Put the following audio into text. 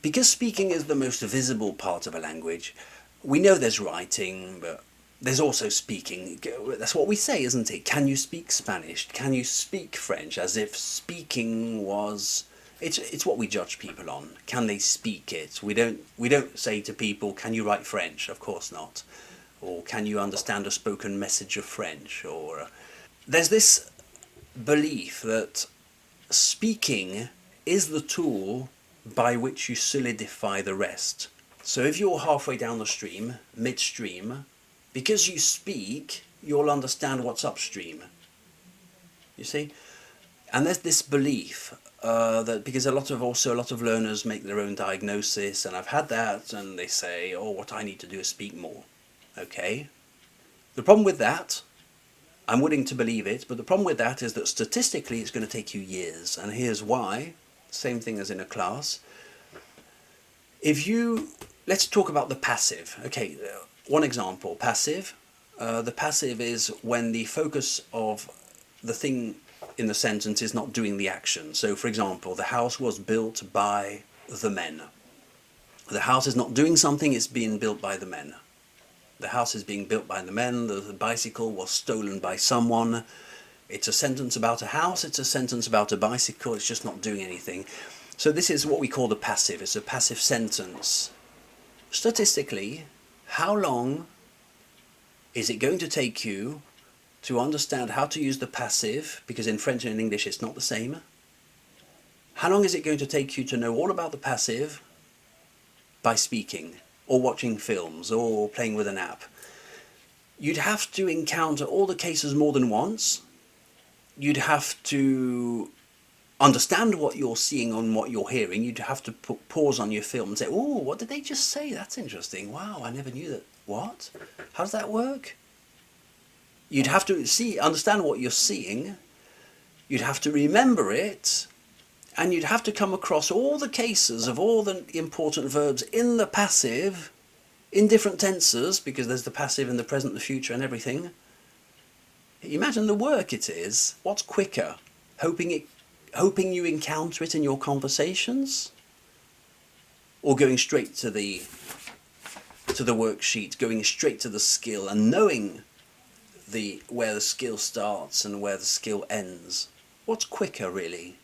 because speaking is the most visible part of a language, we know there's writing, but there's also speaking. That's what we say, isn't it? Can you speak Spanish? Can you speak French? As if speaking was... It's what we judge people on. Can they speak it? We don't say to people, can you write French? Of course not. Or can you understand a spoken message of French? Or there's this belief that speaking is the tool by which you solidify the rest. So if you're halfway down the stream, midstream, because you speak, you'll understand what's upstream. You see? And there's this belief that because a lot of learners make their own diagnosis, and I've had that, and they say, oh, what I need to do is speak more. Okay? The problem with that, I'm willing to believe it, but the problem with that is that statistically it's going to take you years, and here's why. Same thing as in a class. Let's talk about the passive. Okay, one example, passive. The passive is when the focus of the thing in the sentence is not doing the action. So, for example, the house was built by the men. The house is not doing something, it's being built by the men. The house is being built by the men, the bicycle was stolen by someone. It's a sentence about a house, it's a sentence about a bicycle, it's just not doing anything. So this is what we call the passive, it's a passive sentence. Statistically, how long is it going to take you to understand how to use the passive, because in French and in English it's not the same? How long is it going to take you to know all about the passive by speaking, or watching films, or playing with an app? You'd have to encounter all the cases more than once. You'd have to understand what you're seeing and what you're hearing. You'd have to pause on your film and say, oh, what did they just say? That's interesting. Wow, I never knew that. What? How does that work? You'd have to understand what you're seeing. You'd have to remember it. And you'd have to come across all the cases of all the important verbs in the passive, in different tenses, because there's the passive in the present, the future, and everything. Imagine the work it is. What's quicker? Hoping you encounter it in your conversations? Or going straight to the worksheet, going straight to the skill and knowing where the skill starts and where the skill ends? What's quicker, really?